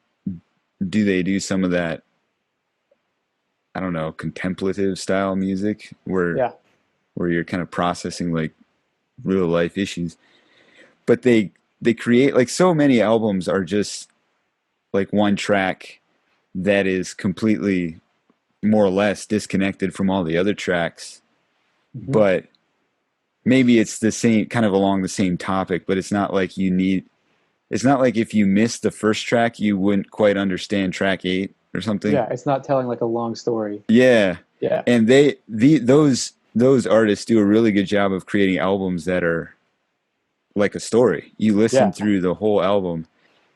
do they do some of that, I don't know, contemplative style music Yeah. where you're kind of processing like real life issues, but they create, like, so many albums are just like one track that is completely more or less disconnected from all the other tracks, Hmm. but maybe it's the same kind of along the same topic, but it's not like if you missed the first track you wouldn't quite understand track 8 or something. Yeah, it's not telling like a long story. Yeah. Yeah. And those artists do a really good job of creating albums that are like a story. You listen Yeah. through the whole album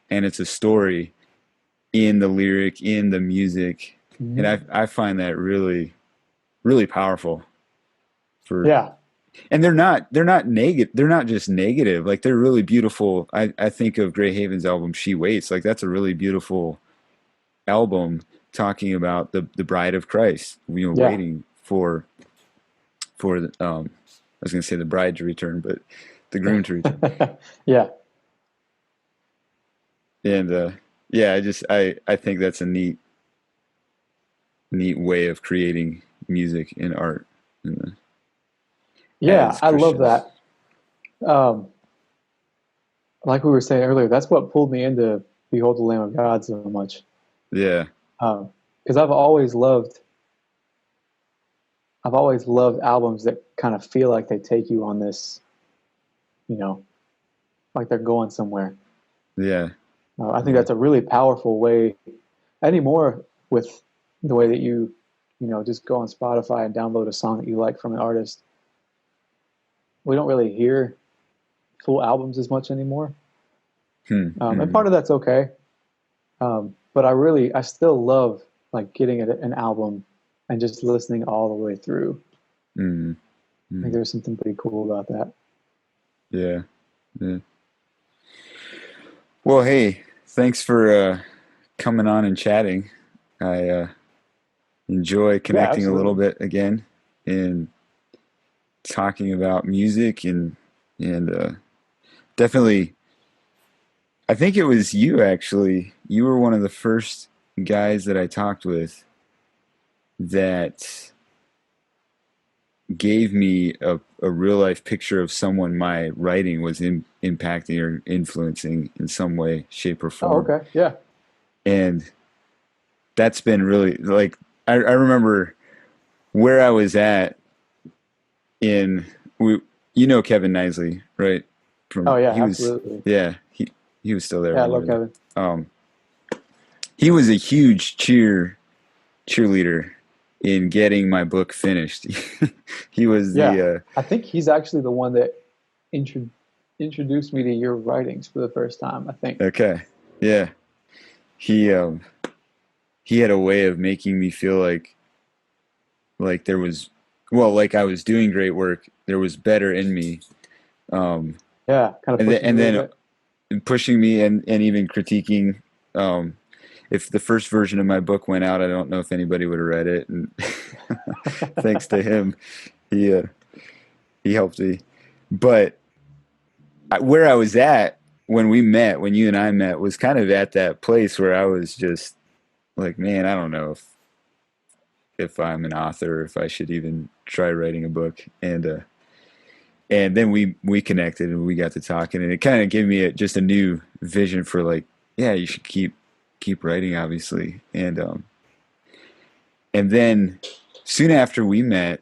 and it's a story in the lyric, in the music. And Hmm. I find that really, really powerful for, Yeah. and they're not negative. They're not just negative. Like they're really beautiful. I think of Gray Haven's album She Waits. Like that's a really beautiful album talking about the bride of Christ, Yeah. waiting for I was going to say the bride to return, but the groom to return. Yeah. And yeah, I think that's a neat way of creating music and art, and Yeah. as I love Christians. that. Um, like we were saying earlier, that's what pulled me into Behold the Lamb of God so much. Yeah. Because I've always loved albums that kind of feel like they take you on this, you know, like they're going somewhere. Yeah. I think Yeah. that's a really powerful way anymore with the way that just go on Spotify and download a song that you like from an artist. We don't really hear full albums as much anymore. And Hmm. part of that's okay. But I still love like getting an album and just listening all the way through. Hmm. I think Hmm. there's something pretty cool about that. Yeah. Yeah. Well, hey, thanks for coming on and chatting. I enjoy Yeah, connecting a little absolutely. bit again and talking about music and definitely I think it was you actually. You were one of the first guys that I talked with that gave me a real life picture of someone my writing was impacting or influencing in some way, shape, or Oh, form. okay. Yeah. And that's been really like I remember where I was at in we you know Kevin Knisley, right? Oh, From yeah, he was absolutely. yeah, he was still there Yeah, I when you love were there. Kevin. Um he was a huge cheerleader in getting my book finished. He was Yeah. the I think he's actually the one that intro introduced me to your writings for the first time, I think. okay. Yeah. He he had a way of making me feel like there was like I was doing great work. There was better in me. Um Yeah, kind of pushing you and a little then bit. pushing me and even critiquing if the first version of my book went out, I don't know if anybody would have read it and thanks to him, he uh, he helped me. But where I was at when we met, when you and I met, was kind of at that place where I was just like, man, I don't know if I'm an author, or if I should even try writing a book. And then we connected and we got to talking, and it kind of gave me just a new vision for like, yeah, you should keep writing, obviously. And then soon after we met,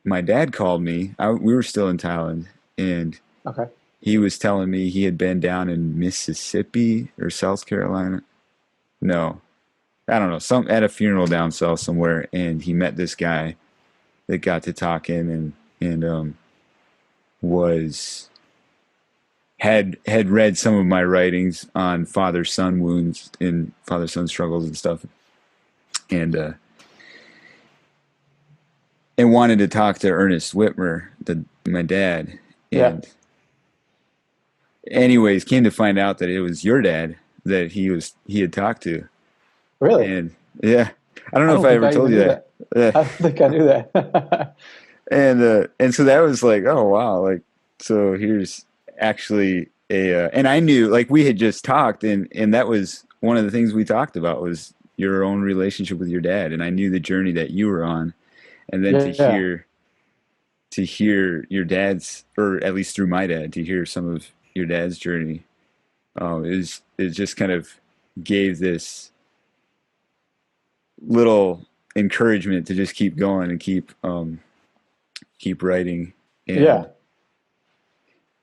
my dad called me. We were still in Thailand, and Okay. he was telling me he had been down in Mississippi or South Carolina. No, I don't know, some at a funeral down south somewhere, and he met this guy that got to talking and was had read some of my writings on father son wounds and father son struggles and stuff, and and wanted to talk to Ernest Whitmer, my dad, Yeah. and anyways, came to find out that it was your dad that he had talked to. Really? And yeah, I don't I know if don't I think ever I told even you knew that. that. I don't think I knew that. And so that was like, oh wow, like so here's actually a and I knew like we had just talked and that was one of the things we talked about was your own relationship with your dad, and I knew the journey that you were on, and then Yeah. to hear your dad's, or at least through my dad, to hear some of your dad's journey, is just kind of gave this little encouragement to just keep going and keep writing. Yeah.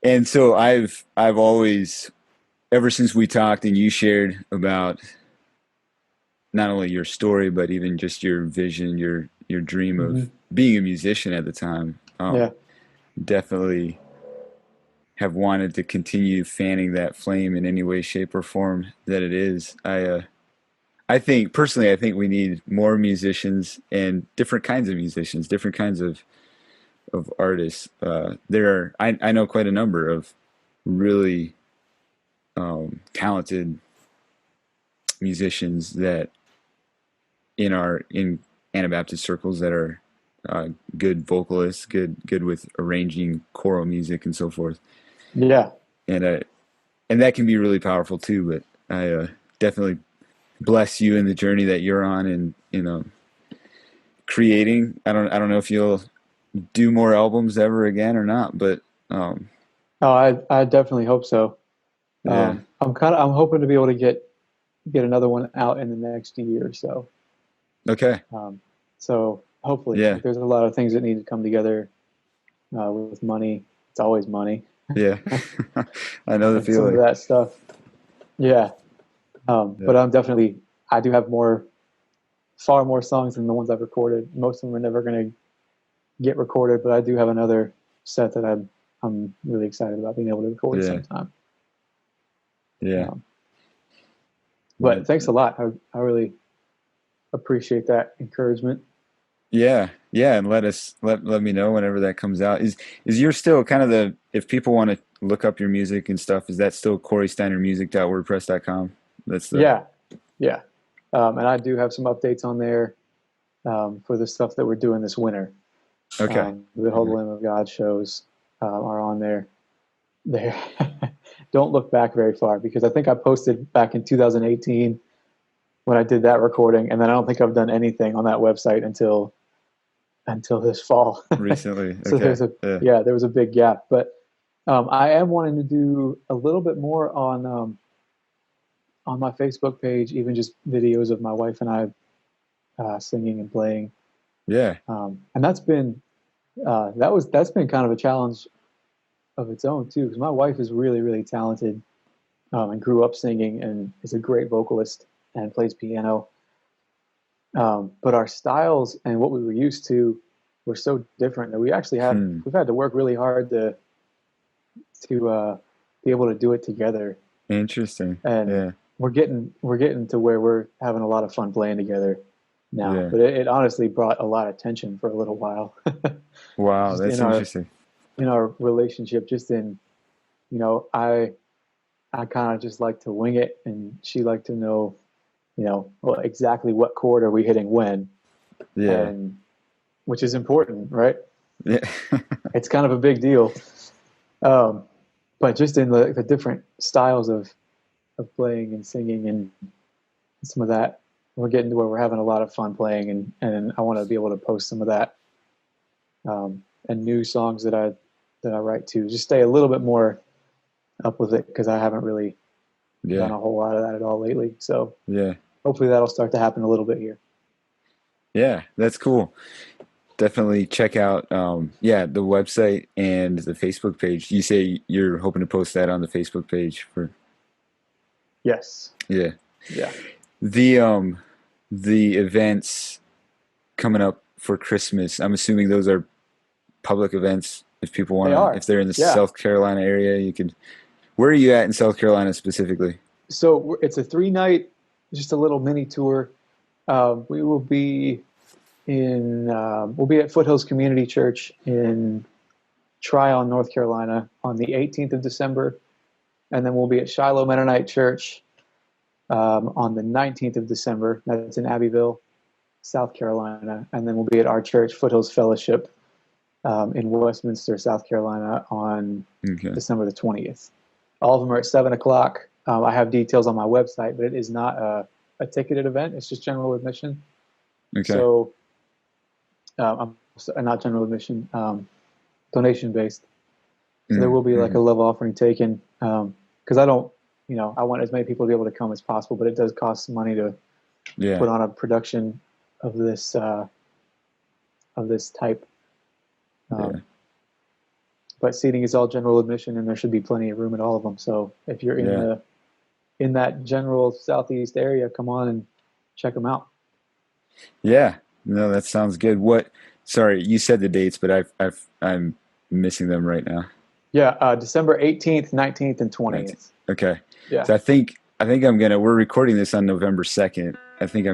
And so I've always, ever since we talked and you shared about not only your story but even just your vision, your dream of Hmm. being a musician at the time, Yeah. definitely have wanted to continue fanning that flame in any way, shape, or form that it is. I think personally, I think we need more musicians and different kinds of musicians, different kinds of artists. There are I know quite a number of really talented musicians that in Anabaptist circles that are uh, good vocalists, good with arranging choral music and so forth, Yeah. and and that can be really powerful too. But I definitely bless you in the journey that you're on, and creating. I don't know if you'll do more albums ever again or not, but Oh, I definitely hope so. Yeah. I'm hoping to be able to get another one out in the next year or so. Okay. Um, so hopefully, Yeah. like, there's a lot of things that need to come together with money. It's always money Yeah. I know the and some of feeling. that stuff. Yeah. Yeah. But I do have far more songs than the ones I've recorded. Most of them are never going to get recorded, but I do have another set that I'm really excited about being able to record Yeah. sometime. Yeah. Um, but That, thanks a lot. I really appreciate that encouragement. yeah. Yeah. And let me know whenever that comes out. Is you're still kind of the, if people want to look up your music and stuff, is that still CoreySteinerMusic.wordpress.com? That's the, Yeah, yeah. And I do have some updates on there for the stuff that we're doing this winter. okay. The whole Lamb of God shows are on there. There, don't look back very far because I think I posted back in 2018 when I did that recording, and then I don't think I've done anything on that website until this fall. Recently. So Okay. Yeah. there was a big gap. But I am wanting to do a little bit more on my Facebook page, even just videos of my wife and I singing and playing. Yeah. And that's been kind of a challenge of its own too, because my wife is really really talented and grew up singing and is a great vocalist and plays piano. But our styles and what we were used to were so different that Hmm. we've had to work really hard to be able to do it together. Interesting. And Yeah. we're getting to where we're having a lot of fun playing together now. Yeah. But it honestly brought a lot of tension for a little while, Wow. just That's interesting. in our relationship. Just in you know, I kind of just like to wing it, and she liked to know, well, exactly what chord are we hitting when, Yeah. and which is important, right? Yeah. It's kind of a big deal. Um, but just in the different styles of playing and singing and some of that, we're getting to where we're having a lot of fun playing, and I want to be able to post some of that and new songs that I write to. Just stay a little bit more up with it because I haven't really done Yeah. a whole lot of that at all lately. So Yeah. hopefully that'll start to happen a little bit here. Yeah. That's cool. Definitely check out yeah, the website and the Facebook page. You say you're hoping to post that on the Facebook page for Yes. yeah. Yeah. The the events coming up for Christmas. I'm assuming those are public events if people They want to, are. if they're in the Yeah. South Carolina area, you could. Where are you at in South Carolina specifically? So it's a 3 night, just a little mini tour. We will be we'll be at Foothills Community Church in Tryon, North Carolina on the 18th of December. And then we'll be at Shiloh Mennonite Church on the 19th of December. That's in Abbeville, South Carolina. And then we'll be at our church, Foothills Fellowship, in Westminster, South Carolina on Okay. December the 20th. All of them are at 7 o'clock. I have details on my website, but it is not a ticketed event. It's just general admission. Okay. So, not general admission, donation based. So there will be like Mm-hmm. a love offering taken because I don't, I want as many people to be able to come as possible, but it does cost some money to Yeah. put on a production of this type. Yeah. But seating is all general admission, and there should be plenty of room at all of them. So if you're Yeah. in that general southeast area, come on and check them out. Yeah. No, that sounds good. What? Sorry, you said the dates, but I'm missing them right now. Yeah, December 18th, 19th, and 19. 20th. Okay. Yeah. So I think I'm gonna. We're recording this on November 2nd. I think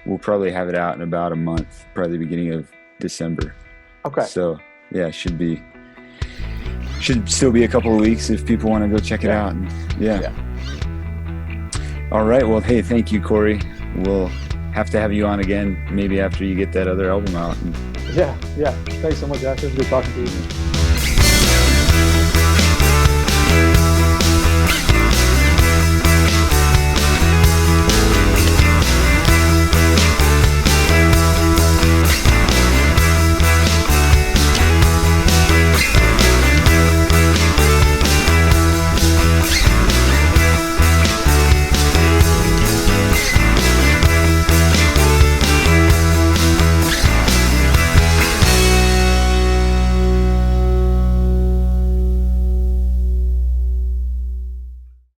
we'll probably have it out in about a month, probably the beginning of December. Okay. So yeah, should still be a couple of weeks if people want to go check it Yeah. out. And, yeah. Yeah. All right. Well, hey, thank you, Corey. We'll have to have you on again, maybe after you get that other album out. Yeah. Thanks so much, Josh. It was good talking to you.